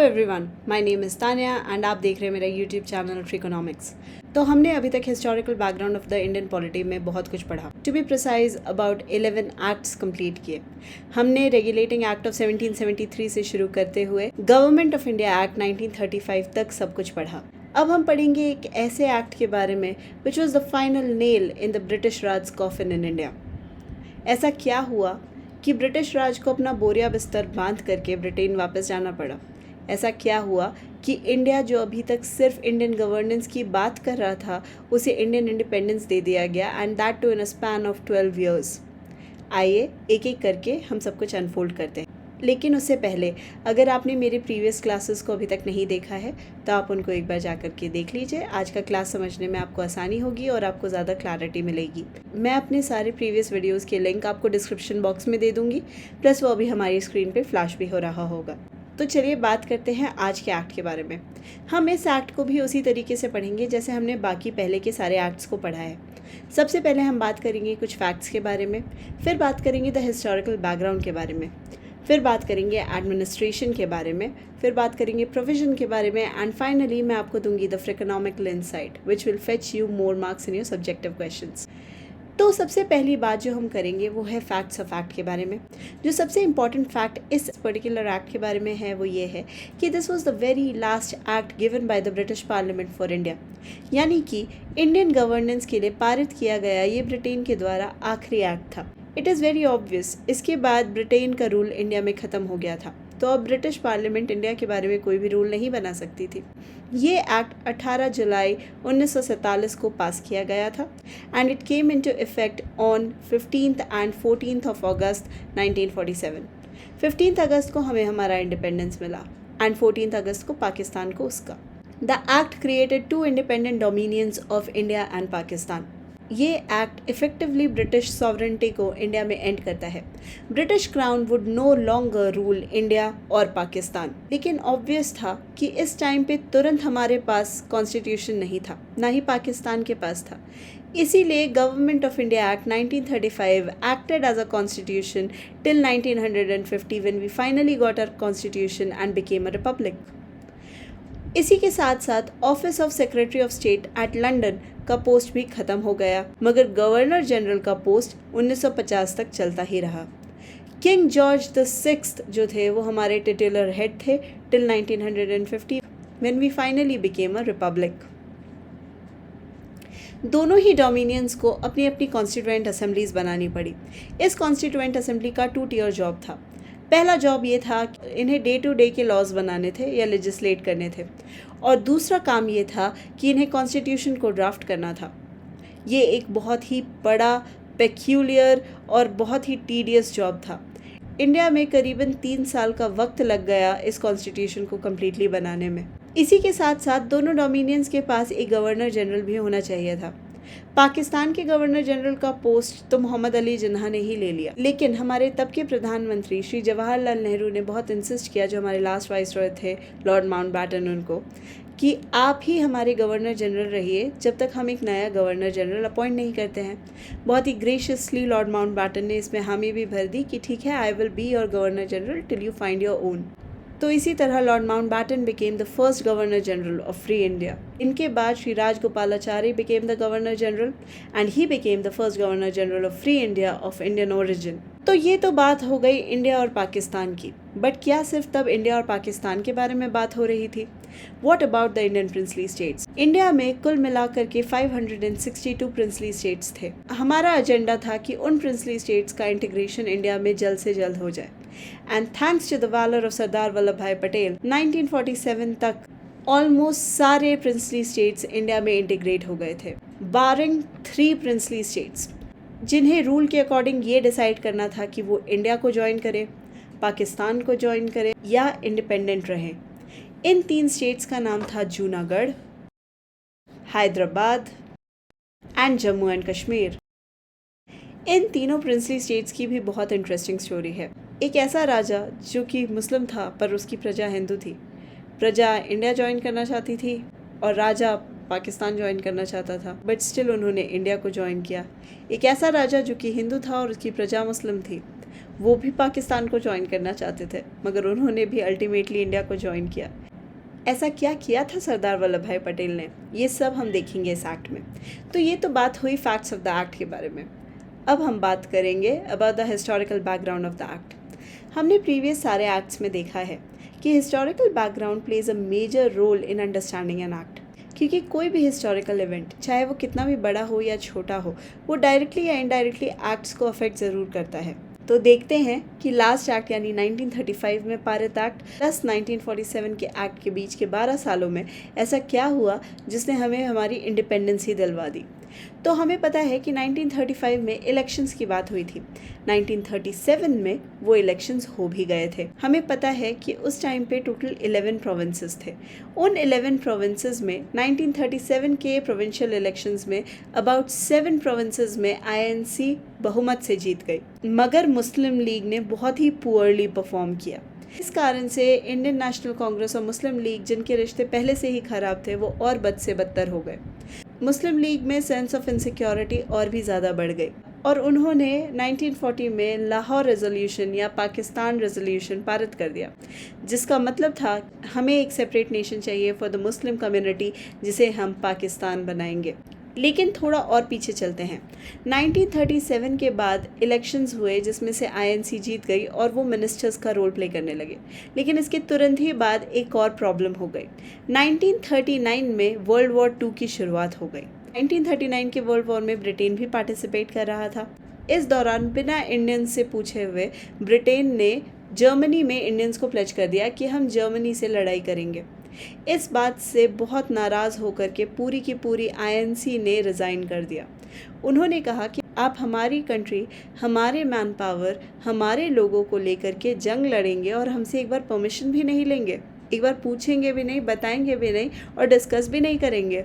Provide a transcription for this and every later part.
Everyone, my name is Tania and आप देख रहे हैं मेरा यूट्यूब चैनल ट्रिकोनॉमिक्स। तो हमने अभी तक historical background of the Indian polity में बहुत कुछ पढ़ा। To be precise about 11 acts complete किए। हमने रेगुलेटिंग एक्ट ऑफ 1773 से शुरू करते हुए गवर्नमेंट ऑफ इंडिया एक्ट 1935 तक सब कुछ पढ़ा। अब हम पढ़ेंगे एक ऐसे एक्ट के बारे में which was the final nail in the British Raj coffin in India. ऐसा क्या हुआ कि ब्रिटिश राज को अपना बोरिया बिस्तर बांध करके ब्रिटेन वापस जाना पड़ा। ऐसा क्या हुआ कि इंडिया जो अभी तक सिर्फ इंडियन गवर्नेंस की बात कर रहा था उसे इंडियन इंडिपेंडेंस दे दिया गया and that too in a span of 12 years. आइए एक एक करके हम सब कुछ अनफोल्ड करते हैं। लेकिन उससे पहले अगर आपने मेरे प्रीवियस क्लासेस को अभी तक नहीं देखा है तो आप उनको एक बार जा कर के देख लीजिए। आज का क्लास समझने में आपको आसानी होगी और आपको ज़्यादा क्लैरिटी मिलेगी। मैं अपने सारे प्रीवियस वीडियोस के लिंक आपको डिस्क्रिप्शन बॉक्स में दे दूँगी, प्लस वो अभी हमारी स्क्रीन पे फ्लैश भी हो रहा होगा। तो चलिए बात करते हैं आज के एक्ट के बारे में। हम इस एक्ट को भी उसी तरीके से पढ़ेंगे जैसे हमने बाकी पहले के सारे एक्ट्स को पढ़ा है। सबसे पहले हम बात करेंगे कुछ फैक्ट्स के बारे में, फिर बात करेंगे द हिस्टोरिकल बैकग्राउंड के बारे में, फिर बात करेंगे एडमिनिस्ट्रेशन के बारे में, फिर बात करेंगे प्रोविजन के बारे में एंड फाइनली मैं आपको दूंगी the freakonomical insight which will fetch you more marks in your subjective questions. तो सबसे पहली बात जो हम करेंगे वो है फैक्ट्स ऑफ एक्ट के बारे में। जो सबसे इंपॉर्टेंट फैक्ट इस पर्टिकुलर एक्ट के बारे में है वो ये है कि this was the very last act given by the British parliament for India, यानी कि इंडियन गवर्नेंस के लिए पारित किया गया ये ब्रिटेन के द्वारा आखिरी एक्ट था। इट इज़ वेरी ऑब्वियस, इसके बाद ब्रिटेन का रूल इंडिया में ख़त्म हो गया था, तो अब ब्रिटिश पार्लियामेंट इंडिया के बारे में कोई भी रूल नहीं बना सकती थी। ये एक्ट 18 जुलाई 1947 को पास किया गया था and it came into effect on 15th and 14th of August 1947। 15th अगस्त को हमें हमारा इंडिपेंडेंस मिला एंड 14th अगस्त को पाकिस्तान को उसका। The act created 2 independent dominions of India and Pakistan. ये एक्ट इफेक्टिवली ब्रिटिश सॉवरेंटी को इंडिया में एंड करता है। British crown would know longer rule India और पाकिस्तान। लेकिन ऑब्वियस था कि इस टाइम पे तुरंत हमारे पास कॉन्स्टिट्यूशन नहीं था, ना ही पाकिस्तान के पास था। इसीलिए government of India act 1935 acted as a constitution till 1950 when we finally got our constitution and became a republic. इसी के साथ साथ office of secretary of state at London का पोस्ट भी खत्म हो गया, मगर गवर्नर जनरल का पोस्ट 1950 तक चलता ही रहा। किंग जॉर्ज द 6th जो थे वो हमारे टिटुलर हेड थे till 1950 when we finally became a republic. दोनों ही डोमिनियंस को अपनी अपनी कॉन्स्टिट्यूएंट असेंबलीज बनानी पड़ी। इस कॉन्स्टिट्यूएंट असेंबली का 2 टियर जॉब था। पहला जॉब ये था कि इन्हें डे टू डे के लॉज बनाने थे या लेजिस्लेट करने थे, और दूसरा काम ये था कि इन्हें कॉन्स्टिट्यूशन को ड्राफ्ट करना था। ये एक बहुत ही बड़ा, पेक्यूलियर और बहुत ही टीडियस जॉब था। इंडिया में करीबन 3 साल का वक्त लग गया इस कॉन्स्टिट्यूशन को कम्प्लीटली बनाने में। इसी के साथ साथ दोनों डोमिनियंस के पास एक गवर्नर जनरल भी होना चाहिए था। पाकिस्तान के गवर्नर जनरल का पोस्ट तो मोहम्मद अली जिन्ना ने ही ले लिया, लेकिन हमारे तब के प्रधानमंत्री श्री जवाहरलाल नेहरू ने बहुत इंसिस्ट किया, जो हमारे लास्ट वाइसरॉय थे लॉर्ड माउंटबैटन, उनको, कि आप ही हमारे गवर्नर जनरल रहिए जब तक हम एक नया गवर्नर जनरल अपॉइंट नहीं करते हैं। बहुत ही ग्रेशियसली लॉर्ड माउंटबैटन ने इसमें हामी भी भर दी कि ठीक है, I will be your governor general till you find your own. तो इसी तरह Lord Mountbatten became the first governor general of free India. इनके बाद Shri Rajagopalachari became the governor general and he became the first governor general of free India of Indian origin. तो ये तो बात हो गई इंडिया और पाकिस्तान की, बट क्या सिर्फ तब इंडिया और पाकिस्तान के बारे में बात हो रही थी? What about the Indian princely states? India में कुल मिलाकर के 562 प्रिंसली स्टेट्स थे। हमारा एजेंडा था कि उन प्रिंसली स्टेट्स का इंटीग्रेशन इंडिया में जल्द से जल्द हो जाए and thanks to the valour of Sardar Vallabh Bhai Patel 1947 तक ऑलमोस्ट सारे प्रिंसली स्टेट्स इंडिया में इंटीग्रेट हो गए थे, बारिंग 3 प्रिंसली स्टेट्स जिन्हें रूल के अकॉर्डिंग ये डिसाइड करना था कि वो इंडिया को ज्वाइन करें, पाकिस्तान को ज्वाइन करें या इंडिपेंडेंट रहें। इन 3 स्टेट्स का नाम था जूनागढ़, हैदराबाद एंड जम्मू एंड कश्मीर। इन तीनों प्रिंसली स्टेट्स की भी बहुत इंटरेस्टिंग स्टोरी है। एक ऐसा राजा जो कि मुस्लिम था पर उसकी प्रजा हिंदू थी। प्रजा इंडिया ज्वाइन करना चाहती थी और राजा पाकिस्तान ज्वाइन करना चाहता था, बट स्टिल उन्होंने इंडिया को ज्वाइन किया। एक ऐसा राजा जो कि हिंदू था और उसकी प्रजा मुस्लिम थी, वो भी पाकिस्तान को ज्वाइन करना चाहते थे, मगर उन्होंने भी अल्टीमेटली इंडिया को ज्वाइन किया। ऐसा क्या किया था सरदार वल्लभ भाई पटेल ने, ये सब हम देखेंगे इस एक्ट में। तो ये तो बात हुई फैक्ट्स ऑफ द एक्ट के बारे में। अब हम बात करेंगे about the historical background of the act. हमने प्रीवियस सारे एक्ट्स में देखा है कि historical background plays a major role in understanding an act, क्योंकि कोई भी हिस्टोरिकल इवेंट, चाहे वो कितना भी बड़ा हो या छोटा हो, वो डायरेक्टली या इनडायरेक्टली एक्ट्स को अफेक्ट ज़रूर करता है। तो देखते हैं कि लास्ट एक्ट यानी 1935 में पारित एक्ट प्लस 1947 के एक्ट के बीच के 12 सालों में ऐसा क्या हुआ जिसने हमें हमारी इंडिपेंडेंस ही दिलवा दी। तो हमें पता है कि 1935 में इलेक्शंस की बात हुई थी। 1937 में वो इलेक्शंस हो भी गए थे। हमें पता है कि उस टाइम पे टोटल 11 प्रोविंसेस थे। उन 11 प्रोविंसेस में 1937 के प्रोविंशियल इलेक्शंस में अबाउट 7 प्रोविंसेस में आईएनसी बहुमत से जीत गई, मगर मुस्लिम लीग ने बहुत ही पुअरली परफॉर्म किया। इस कारण से इंडियन नेशनल कांग्रेस और मुस्लिम लीग, जिनके रिश्ते पहले से ही खराब थे, वो और बद से बदतर हो गए। मुस्लिम लीग में सेंस ऑफ इनसिक्योरिटी और भी ज़्यादा बढ़ गई और उन्होंने 1940 में लाहौर रेजोल्यूशन या पाकिस्तान रेजोल्यूशन पारित कर दिया, जिसका मतलब था हमें एक सेपरेट नेशन चाहिए फॉर द मुस्लिम कम्युनिटी, जिसे हम पाकिस्तान बनाएंगे। लेकिन थोड़ा और पीछे चलते हैं। 1937 के बाद इलेक्शंस हुए जिसमें से आईएनसी जीत गई और वो मिनिस्टर्स का रोल प्ले करने लगे। लेकिन इसके तुरंत ही बाद एक और प्रॉब्लम हो गई। 1939 में वर्ल्ड वॉर 2 की शुरुआत हो गई। 1939 के वर्ल्ड वॉर में ब्रिटेन भी पार्टिसिपेट कर रहा था। इस दौरान बिना इंडियंस से पूछे हुए ब्रिटेन ने जर्मनी में इंडियंस को प्लेज कर दिया कि हम जर्मनी से लड़ाई करेंगे। इस बात से बहुत नाराज़ होकर के पूरी की पूरी आईएनसी ने रिज़ाइन कर दिया। उन्होंने कहा कि आप हमारी कंट्री, हमारे मैन पावर, हमारे लोगों को लेकर के जंग लड़ेंगे और हमसे एक बार परमिशन भी नहीं लेंगे, एक बार पूछेंगे भी नहीं, बताएंगे भी नहीं और डिस्कस भी नहीं करेंगे।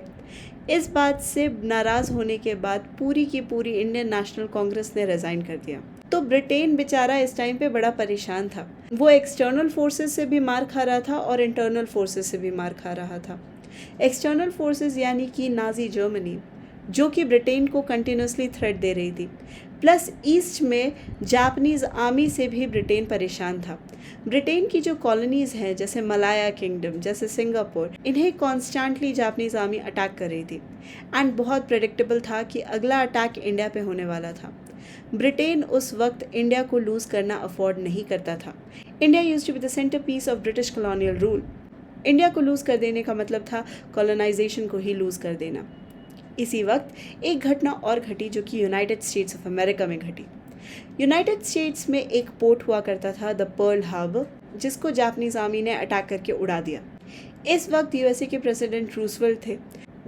इस बात से नाराज़ होने के बाद पूरी की पूरी इंडियन नेशनल कांग्रेस ने रिज़ाइन कर दिया। तो ब्रिटेन बेचारा इस टाइम पे बड़ा परेशान था। वो एक्सटर्नल फोर्सेस से भी मार खा रहा था और इंटरनल फोर्सेस से भी मार खा रहा था। एक्सटर्नल फोर्सेस यानी कि नाजी जर्मनी, जो कि ब्रिटेन को कंटिन्यूसली थ्रेट दे रही थी, प्लस ईस्ट में जापानीज़ आर्मी से भी ब्रिटेन परेशान था। ब्रिटेन की जो कॉलोनीज़ हैं जैसे मलाया किंगडम, जैसे सिंगापुर, इन्हें कॉन्स्टेंटली जापानीज़ आर्मी अटैक कर रही थी एंड बहुत प्रेडिक्टेबल था कि अगला अटैक इंडिया पे होने वाला था। ब्रिटेन उस वक्त इंडिया को लूज़ करना अफोर्ड नहीं करता था। India used to be the centre piece of British colonial rule. India को लूज़ कर देने का मतलब था कॉलोनाइजेशन को ही लूज़ कर देना। इसी वक्त एक घटना और घटी जो कि यूनाइटेड स्टेट्स ऑफ अमेरिका में घटी। यूनाइटेड स्टेट्स में एक पोर्ट हुआ करता था द पर्ल हार्बर, जिसको जापानीज़ आर्मी ने अटैक करके उड़ा दिया। इस वक्त यूएसए के प्रेसिडेंट रूजवेल्ट थे,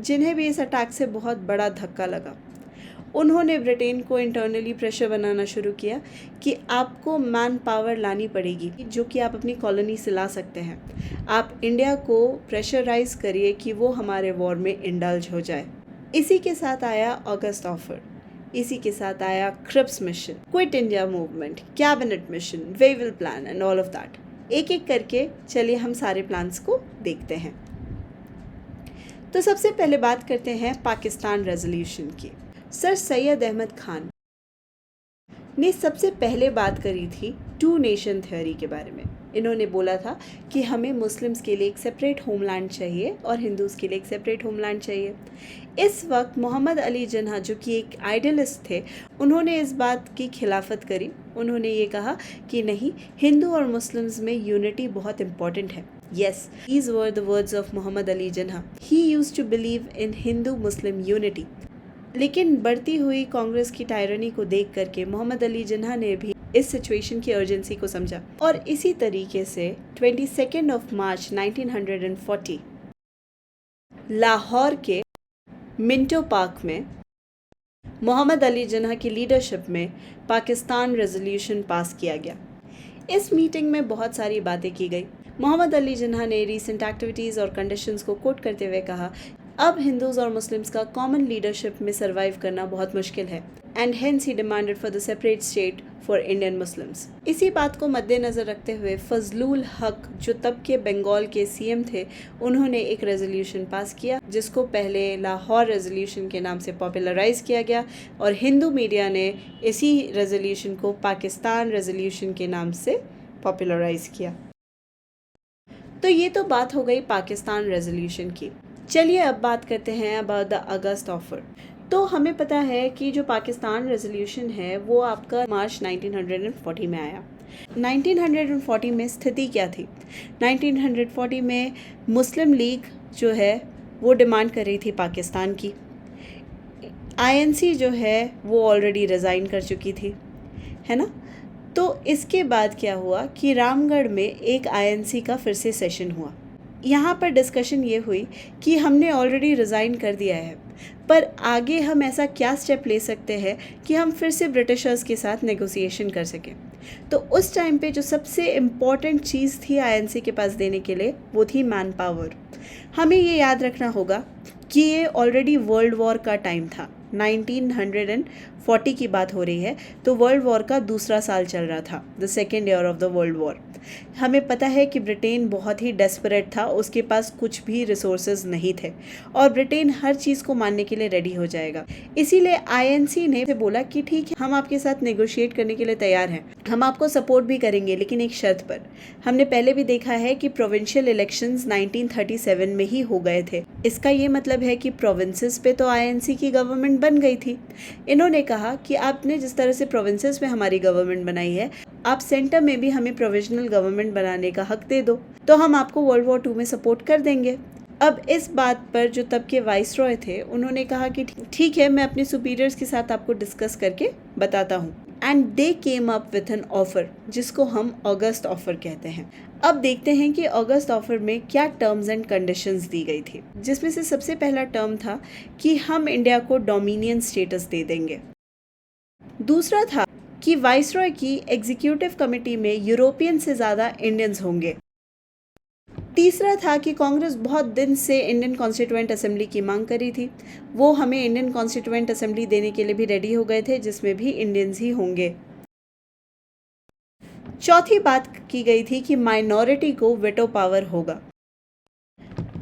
जिन्हें भी इस अटैक से बहुत बड़ा धक्का लगा। उन्होंने ब्रिटेन को इंटरनली प्रेशर बनाना शुरू किया कि आपको मैन पावर लानी पड़ेगी जो कि आप अपनी कॉलोनी से ला सकते हैं। आप इंडिया को प्रेशराइज करिए कि वो हमारे वॉर में इंडल्ज हो जाए। इसी के साथ आया अगस्त ऑफर, इसी के साथ आया Cripps mission, quit India movement, cabinet mission, Wavell plan and all of that. एक एक करके चलिए हम सारे प्लान्स को देखते हैं। तो सबसे पहले बात करते हैं पाकिस्तान रेजोल्यूशन की। सर सैयद अहमद खान ने सबसे पहले बात करी थी 2 नेशन थ्योरी के बारे में। इन्होंने बोला था कि हमें मुस्लिम्स के लिए एक सेपरेट होमलैंड चाहिए और हिंदूज़ के लिए एक सेपरेट होमलैंड चाहिए। इस वक्त मोहम्मद अली जिन्ना, जो कि एक आइडियलिस्ट थे, उन्होंने इस बात की खिलाफत करी। उन्होंने ये कहा कि नहीं, हिंदू और मुस्लिम्स में यूनिटी बहुत इम्पॉर्टेंट है। Yes, these were the words of Mohammad Ali Jinnah. He used to believe in Hindu-Muslim unity. लेकिन बढ़ती हुई कांग्रेस की टायरनी को देख करके मोहम्मद अली जिन्ना ने भी इस सिचुएशन की अर्जेंसी को समझा और इसी तरीके से 22 मार्च 1940 लाहौर के मिंटो पार्क में मोहम्मद अली जिन्ना की लीडरशिप में पाकिस्तान रेजोल्यूशन पास किया गया। इस मीटिंग में बहुत सारी बातें की गई। मोहम्मद अली जिन्ना ने रीसेंट एक्टिविटीज़ और कंडीशंस को कोट करते हुए कहा अब हिंदूज और मुस्लिम्स का कॉमन लीडरशिप में सर्वाइव करना बहुत मुश्किल है and hence he demanded for the separate state for Indian Muslims. इसी बात को मद्देनज़र रखते हुए फजलुल हक जो तब के बंगाल के सीएम थे, उन्होंने एक रेजोल्यूशन पास किया जिसको पहले लाहौर रेजोल्यूशन के नाम से पॉपुलराइज किया गया और हिंदू मीडिया ने इसी रेजोल्यूशन को पाकिस्तान रेजोल्यूशन के नाम से पॉपुलराइज किया। तो ये तो बात हो गई पाकिस्तान रेजोल्यूशन की। चलिए अब बात करते हैं अबाउट द अगस्त ऑफर। तो हमें पता है कि जो पाकिस्तान रेजोल्यूशन है वो आपका मार्च 1940 में आया। 1940 में स्थिति क्या थी? 1940 में मुस्लिम लीग जो है वो डिमांड कर रही थी पाकिस्तान की। आईएनसी जो है वो ऑलरेडी रिज़ाइन कर चुकी थी, है ना। तो इसके बाद क्या हुआ कि रामगढ़ में एक आईएनसी का फिर से सेशन हुआ। यहाँ पर डिस्कशन ये हुई कि हमने ऑलरेडी रिज़ाइन कर दिया है, पर आगे हम ऐसा क्या स्टेप ले सकते हैं कि हम फिर से ब्रिटिशर्स के साथ नेगोशिएशन कर सकें। तो उस टाइम पे जो सबसे इम्पॉर्टेंट चीज़ थी आईएनसी के पास देने के लिए वो थी मैन पावर। हमें ये याद रखना होगा कि ये ऑलरेडी वर्ल्ड वॉर का टाइम था, 1940 की बात हो रही है, तो वर्ल्ड वॉर का दूसरा साल चल रहा था, the second year of the world war. हमें पता है कि ब्रिटेन बहुत ही डेस्परेट था, उसके पास कुछ भी रिसोर्सेज नहीं थे और ब्रिटेन हर चीज़ को मानने के लिए रेडी हो जाएगा। इसीलिए आईएनसी ने बोला कि ठीक है, हम आपके साथ नेगोशिएट करने के लिए तैयार हैं, हम आपको सपोर्ट भी करेंगे, लेकिन एक शर्त पर। हमने पहले भी देखा है कि प्रोविंशियल इलेक्शंस 1937 में ही हो गए थे। इसका ये मतलब है कि प्रोविंसेस पे तो आईएनसी की गवर्नमेंट बन गई थी। इन्होंने कहा कि आपने जिस तरह से प्रोविंसेस में हमारी गवर्नमेंट बनाई है, आप सेंटर में भी हमें प्रोविजनल गवर्नमेंट बनाने का हक दे दो, तो हम आपको वर्ल्ड वॉर 2 में सपोर्ट कर देंगे। अब इस बात पर जो तब के वाइसरॉय थे, उन्होंने कहा कि ठीक है, मैं अपने सुपीरियर्स के साथ आपको डिस्कस करके बताता हूँ। And they came up with an offer, जिसको हम अगस्त ऑफर कहते हैं। अब देखते हैं कि अगस्त ऑफर में क्या टर्म्स एंड कंडीशंस दी गई थी, जिसमें से सबसे पहला टर्म था कि हम इंडिया को डोमिनियन स्टेटस दे देंगे। दूसरा था कि वाइसरॉय की एग्जीक्यूटिव कमेटी में यूरोपियन से ज़्यादा इंडियंस होंगे। तीसरा था कि कांग्रेस बहुत दिन से इंडियन कॉन्स्टिट्यूएंट असेंबली की मांग करी थी, वो हमें इंडियन कॉन्स्टिट्यूएंट असेंबली देने के लिए भी रेडी हो गए थे, जिसमें भी इंडियंस ही होंगे। चौथी बात की गई थी कि माइनॉरिटी को वेटो पावर होगा।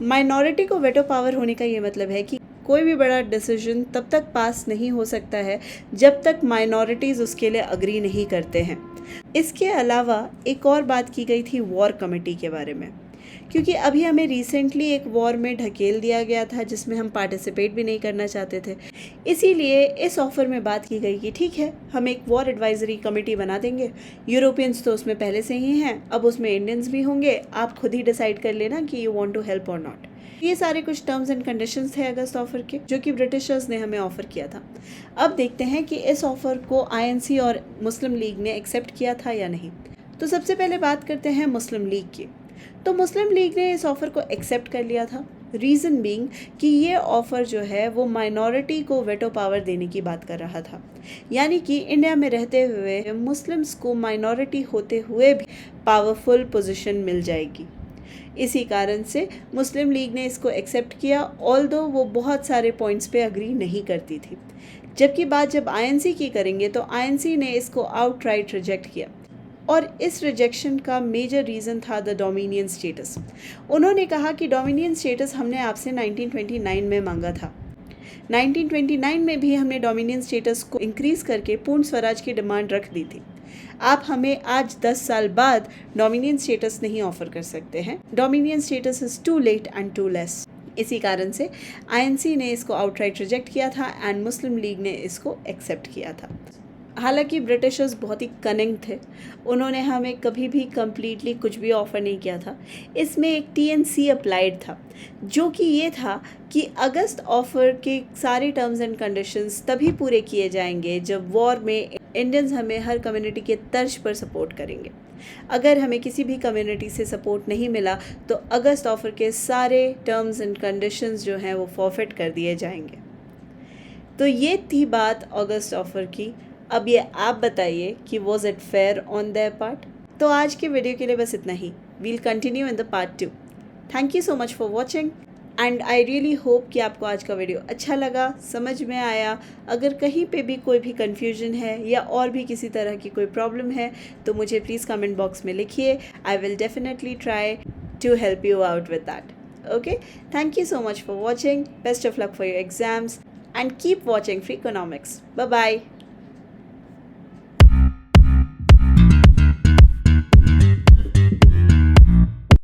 माइनॉरिटी को वेटो पावर होने का ये मतलब है कि कोई भी बड़ा डिसीजन तब तक पास नहीं हो सकता है जब तक माइनॉरिटीज़ उसके लिए अग्री नहीं करते हैं। इसके अलावा एक और बात की गई थी वॉर कमेटी के बारे में, क्योंकि अभी हमें रिसेंटली एक वॉर में ढकेल दिया गया था जिसमें हम पार्टिसिपेट भी नहीं करना चाहते थे। इसीलिए इस ऑफ़र में बात की गई कि ठीक है, हम एक वॉर एडवाइजरी कमेटी बना देंगे, यूरोपियंस तो उसमें पहले से ही हैं, अब उसमें इंडियंस भी होंगे, आप खुद ही डिसाइड कर लेना कि यू वांट टू हेल्प और नॉट। ये सारे कुछ टर्म्स एंड कंडीशंस थे अगस्त ऑफर के, जो कि ब्रिटिशर्स ने हमें ऑफ़र किया था। अब देखते हैं कि इस ऑफ़र को आईएनसी और मुस्लिम लीग ने एक्सेप्ट किया था या नहीं। तो सबसे पहले बात करते हैं मुस्लिम लीग की। तो मुस्लिम लीग ने इस ऑफ़र को एक्सेप्ट कर लिया था, रीज़न बीइंग कि ये ऑफ़र जो है वो माइनॉरिटी को वेटो पावर देने की बात कर रहा था, यानी कि इंडिया में रहते हुए मुस्लिम्स को माइनॉरिटी होते हुए भी पावरफुल पोजीशन मिल जाएगी। इसी कारण से मुस्लिम लीग ने इसको एक्सेप्ट किया, ऑल्दो वो बहुत सारे पॉइंट्स पे अग्री नहीं करती थी। जबकि बात जब आईएनसी की करेंगे तो आईएनसी ने इसको आउटराइट रिजेक्ट किया, और इस रिजेक्शन का मेजर रीज़न था द डोमिनियन स्टेटस। उन्होंने कहा कि डोमिनियन स्टेटस हमने आपसे 1929 में मांगा था, 1929 में भी हमने डोमिनियन स्टेटस को इंक्रीज़ करके पूर्ण स्वराज की डिमांड रख दी थी। आप हमें आज 10 साल बाद डोमिनियन स्टेटस नहीं ऑफर कर सकते हैं, dominion status is too late and too less. इसी कारण से आईएनसी ने इसको आउटराइट रिजेक्ट किया था एंड मुस्लिम लीग ने इसको एक्सेप्ट किया था। हालांकि ब्रिटिशर्स बहुत ही कनिंग थे, उन्होंने हमें कभी भी कम्प्लीटली कुछ भी ऑफ़र नहीं किया था। इसमें एक TNC अप्लाइड था, जो कि ये था कि अगस्त ऑफ़र के सारे टर्म्स एंड कंडीशंस तभी पूरे किए जाएंगे जब वॉर में इंडियंस हमें हर कम्युनिटी के तर्ज पर सपोर्ट करेंगे। अगर हमें किसी भी कम्युनिटी से सपोर्ट नहीं मिला तो अगस्त ऑफ़र के सारे टर्म्स एंड कंडीशंस जो हैं वो फॉरफिट कर दिए जाएंगे। तो ये थी बात अगस्त ऑफ़र की। अब ये आप बताइए कि was it fair on their part. तो आज के वीडियो के लिए बस इतना ही। We'll continue in the part 2। Thank you so much for watching. And I really hope कि आपको आज का वीडियो अच्छा लगा, समझ में आया। अगर कहीं पे भी कोई भी कन्फ्यूजन है या और भी किसी तरह की कोई प्रॉब्लम है तो मुझे प्लीज़ कमेंट बॉक्स में लिखिए। I will definitely try to help you out with that. Okay, thank you so much for watching. Best of luck for your exams and keep watching Freakonomics. Bye bye.